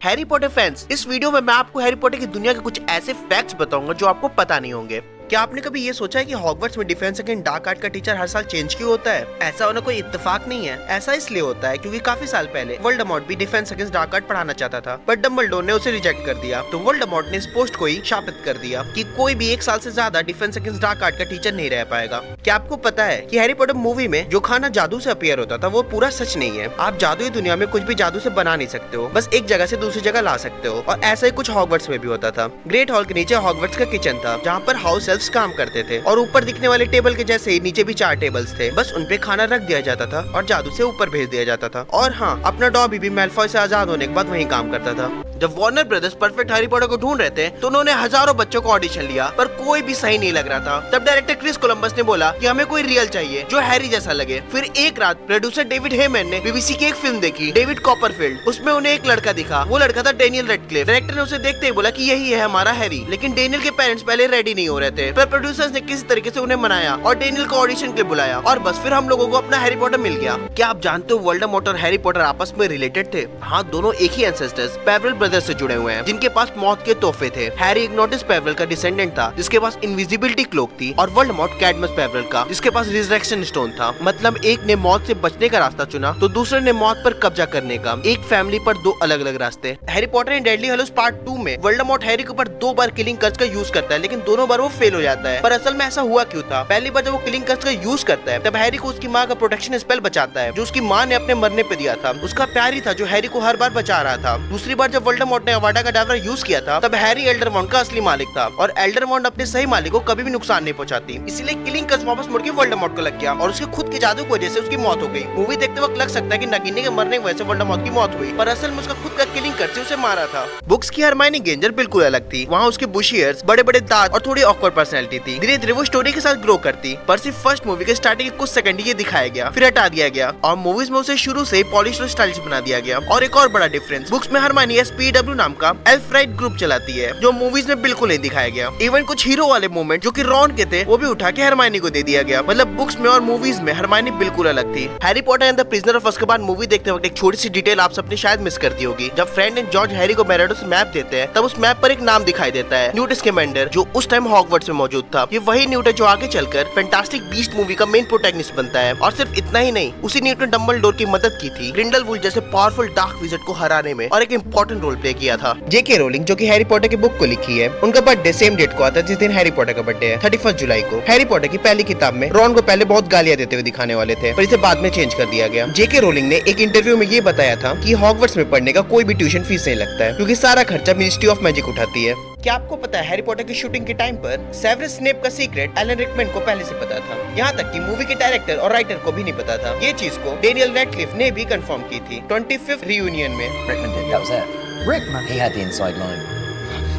Harry Potter fans, इस video में मैं आपको हैरी पॉटर की दुनिया के कुछ ऐसे फैक्ट्स बताऊंगा जो आपको पता नहीं होंगे। क्या आपने कभी ये सोचा है कि हॉगवर्ट्स में डिफेंस अगेंस्ट डार्क आर्ट का टीचर हर साल चेंज क्यों होता है? ऐसा होना कोई इत्तेफाक नहीं है। ऐसा इसलिए होता है क्योंकि काफी साल पहले वोल्डेमॉर्ट भी डिफेंस अगेंस्ट डार्क आर्ट पढ़ाना चाहता था, बट डंबलडोर ने उसे रिजेक्ट कर दिया। तो वोल्डेमॉर्ट ने इस पोस्ट को ही शापित कर दिया कि कोई भी 1 साल से ज्यादा डिफेंस अगेंस्ट डार्क आर्ट का टीचर नहीं रह पाएगा। क्या आपको पता है कि हैरी पॉटर मूवी में जो खाना जादू से अपीयर होता था वो पूरा सच नहीं है। आप जादुई दुनिया में कुछ भी जादू से बना नहीं सकते हो, बस एक जगह से दूसरी जगह ला सकते हो। और ऐसा ही कुछ हॉगवर्ट्स में भी होता था। ग्रेट हॉल के नीचे हॉगवर्ट्स का किचन था जहाँ पर हाउस एल्फ्स काम करते थे, और ऊपर दिखने वाले टेबल के जैसे ही नीचे भी 4 टेबल्स थे। बस उनपे खाना रख दिया जाता था और जादू से ऊपर भेज दिया जाता था। और हाँ, अपना डॉबी भी मैलफॉय से आजाद होने के बाद वहीं काम करता था। जब Warner brothers perfect Harry Potter को ढूंढ रहे थे तो उन्होंने हजारों बच्चों को ऑडिशन लिया, पर कोई भी सही नहीं लग रहा था। तब डायरेक्टर क्रिस कोलंबस ने बोला कि हमें कोई रियल चाहिए जो हैरी जैसा लगे। फिर एक रात प्रोड्यूसर डेविड हेमन ने बीबीसी की एक फिल्म देखी, डेविड कॉपरफील्ड। उसमें उन्हें एक लड़का दिखा, वो लड़का था डेनियल रेडक्लिफ। डायरेक्टर ने उसे देखते ही बोला कि यही है हमारा हैरी। लेकिन डेनियल के पेरेंट्स पहले रेडी नहीं हो रहे थे, पर प्रोड्यूसर्स ने किसी तरीके से उन्हें मनाया और डेनियल को ऑडिशन के लिए बुलाया, और बस फिर हम लोगों को अपना हैरी पॉटर मिल गया। क्या आप जानते हो वोल्डेमॉर्ट और हैरी पॉटर आपस में रिलेटेड थे? हाँ, दोनों एक ही एंसेस्टर्स पेवरल ब्रदर्स से जुड़े हुए हैं, जिनके पास मौत के तोहफे थे। हैरी इग्नोटिस पेवरल का डिसेंडेंट था जिसके पास इनविजिबिलिटी क्लोक थी, और वोल्डेमॉर्ट कैडमस पेवरल का जिसके पास रिजरेक्शन स्टोन था। मतलब एक ने मौत से बचने का रास्ता चुना तो दूसरे ने मौत पर कब्जा करने का। एक फैमिली पर 2 अलग अलग रास्ते। Harry Potter and deadly hallows part 2 में वोल्डेमॉर्ट हैरी के ऊपर 2 बार किलिंग कर्स का यूज करता है, लेकिन दोनों बार वो फेल हो जाता है। पर असल में ऐसा हुआ क्यों था? पहली बार जब वो किलिंग कर्स का यूज करता है तब हैरी को उसकी माँ का प्रोटेक्शन स्पेल बचाता है, जो उसकी माँ ने अपने मरने पे दिया था। उसका प्यार ही था जो हैरी को हर बार बचा रहा था। दूसरी बार जब वोल्डेमॉर्ट ने अवाडा का डावरा यूज किया था तब हैरी एल्डरमॉन्ट का असली मालिक था, और एल्डरमॉन्ट अपने सही मालिक को कभी भी नुकसान नहीं पहुंचाती। इसीलिए किलिंग कर्स वापस मुड़ के वोल्डेमॉर्ट को लग गया, और उसके खुद के जादू की वजह से उसकी मौत हो गई। मूवी देखते वक्त लग सकता है कि नगीने के मरने की वजह से वोल्डेमॉर्ट की मौत हुई, पर असल में उसका खुद का किलिंग कर्स से उसे मारा था। बुक्स की हरमाइनी ग्रेंजर बिल्कुल अलग थी। वहाँ उसके बुशी हेयर्स, बड़े बड़े दांत और थोड़ी ऑकवर्ड पर्सनैलिटी थी। धीरे धीरे वो स्टोरी के साथ ग्रो करती, पर सिर्फ फर्स्ट मूवी के स्टार्टिंग के कुछ सेकंड ये दिखाया गया, फिर हटा दिया गया, और मूवीज में उसे शुरू से पॉलिश और स्टाइलिश बना दिया गया। और एक और बड़ा डिफरेंस, बुक्स में हरमाइनी एसपीडब्ल्यू नाम का एल्फ राइट ग्रुप चलाती है, जो मूवीज में बिल्कुल नहीं दिखाया गया। इवन कुछ हीरो वाले मोमेंट जो कि रॉन के थे वो भी उठा के हरमाइनी को दे दिया गया। मतलब बुक्स में और मूवीज में हरमाइनी बिल्कुल अलग थी। Harry Potter and the prisoner of Azkaban movie देखते वक्त एक छोटी सी डिटेल आप सबने शायद मिस कर दी होगी। जब फ्रेंड एंड जॉर्ज हैरी को मेरेडोस मैप देते हैं तब उस मैप पर एक नाम दिखाई देता है, न्यूट स्कैमेंडर, जो उस टाइम हॉगवर्ट्स में मौजूद था। ये वही न्यूट है जो आगे चलकर फैंटास्टिक बीस्ट मूवी का मेन प्रोटैगनिस्ट बनता है। और सिर्फ इतना ही नहीं, उसी न्यूट ने डंबलडोर की मदद की थी ग्रिंडलवुल्फ जैसे पावरफुल डार्क विज़ार्ड को हराने में, और एक इंपॉर्टेंट रोल प्ले किया था। जेके रोलिंग जो कि हैरी पॉटर की बुक को लिखी है, उनका बर्थडे सेम डेट को आता है जिस दिन हैरी पॉटर का बर्थडे है, 31 जुलाई को। हैरी पॉटर की पहली किताब में रॉन को पहले बहुत गालियां देते हुए दिखाने वाले थे, पर इसे बाद में चेंज कर दिया गया। जेके रोलिंग ने एक इंटरव्यू में ये बताया था कि हॉगवर्ट्स में पढ़ने का कोई भी ट्यूशन फीस नहीं लगता है, क्योंकि सारा खर्चा मिनिस्ट्री ऑफ मैजिक उठाती है। क्या आपको पता है हैरी पॉटर की शूटिंग के टाइम पर सेवरस स्नेप का सीक्रेट एलन रिकमैन को पहले से पता था? यहाँ तक कि मूवी के डायरेक्टर और राइटर को भी नहीं पता था। ये चीज को डेनियल रेडक्लिफ ने भी कंफर्म की थी 25th रियूनियन में। Rickman did. That was it. Rickman? He had the inside line.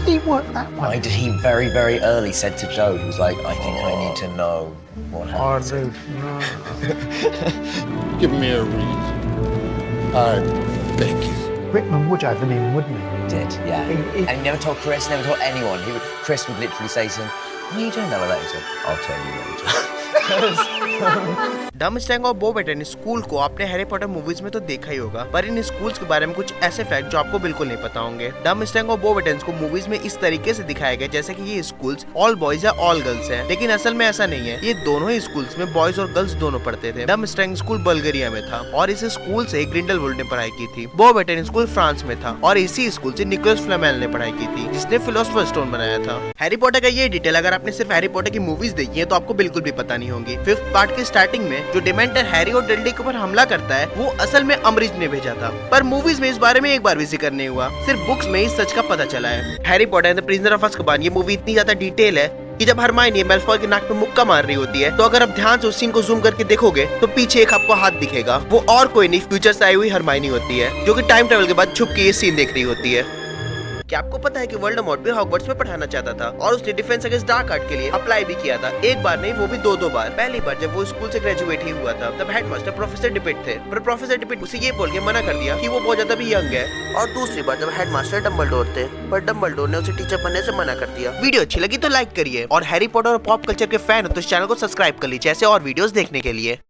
He weren't that No, one. he very, very early said to Joe, he was like, I think I need to know what happened. Give me a reason. I beg you. Rickman would have an in, wouldn't he? He did, yeah. And he never told Chris, never told anyone. Chris would literally say to him, what are you doing now? He said, I'll tell you later. Dumbledore और बॉबेटन school को आपने Harry Potter movies में तो देखा ही होगा, पर इन schools के बारे में कुछ ऐसे फैक्ट जो आपको बिल्कुल नहीं पता होंगे। डम्बलडोर और बॉबेटन को मूवीज में इस तरीके से दिखाया गया जैसे कि ये स्कूल्स ऑल बॉयज या ऑल गर्ल्स हैं, लेकिन असल में ऐसा नहीं है। ये दोनों ही स्कूल्स में बॉयज और गर्ल्स दोनों पढ़ते थे। डम्बलडोर स्कूल बल्गेरिया में था, और इस स्कूल से ग्रिंडलवुल्फ ने पढ़ाई की थी। बॉबेटन स्कूल फ्रांस में था, और इसी स्कूल से निकोलस फ्लेमेल ने पढ़ाई की थी, जिसने फिलोसोफर स्टोन बनाया था। हैरी पॉटर का ये डिटेल अगर आपने सिर्फ हैरी पॉटर की मूवीज देखी है तो आपको बिल्कुल भी पता नहीं होगी। 5th पार्ट के स्टार्टिंग में जो डिमेंटर हैरी और डडली के ऊपर हमला करता है वो असल में अम्बरिज ने भेजा था, पर मूवीज में इस बारे में एक बार भी जिक्र नहीं हुआ। सिर्फ बुक्स में इस सच का पता चला है। Harry Potter and the prisoner of Azkaban ये मूवी इतनी ज्यादा डिटेल है कि जब हरमाइनी मैलफॉय के नाक पे मुक्का मार रही होती है तो अगर आप ध्यान से उस सीन को जूम करके देखोगे तो पीछे एक आपको हाथ दिखेगा। वो और कोई नहीं, फ्यूचर से आई हुई हरमाइनी होती है, जो कि टाइम ट्रेवल के बाद छुप के ये सीन देख रही होती है। क्या आपको पता है कि वोल्डेमॉर्ट भी हॉगवर्ट्स में पढ़ाना चाहता था, और उसने डिफेंस अगेंस्ट डार्क आर्ट के लिए अप्लाई भी किया था। एक बार नहीं, वो भी 2 बार। पहली बार जब वो स्कूल से ग्रेजुएट ही हुआ था तब हेडमास्टर प्रोफेसर डिपिट थे, पर प्रोफेसर डिपिट उसे ये बोल के मना कर दिया कि वो बहुत ज्यादा भी यंग है। और दूसरी बार जब हेडमास्टर डंबलडोर थे, पर डंबलडोर ने उसे टीचर बनने से मना कर दिया। वीडियो अच्छी लगी तो लाइक करिए, और हैरी पॉटर और पॉप कल्चर के फैन हो तो इस चैनल को सब्सक्राइब कर लीजिए ऐसे और वीडियोस देखने के लिए।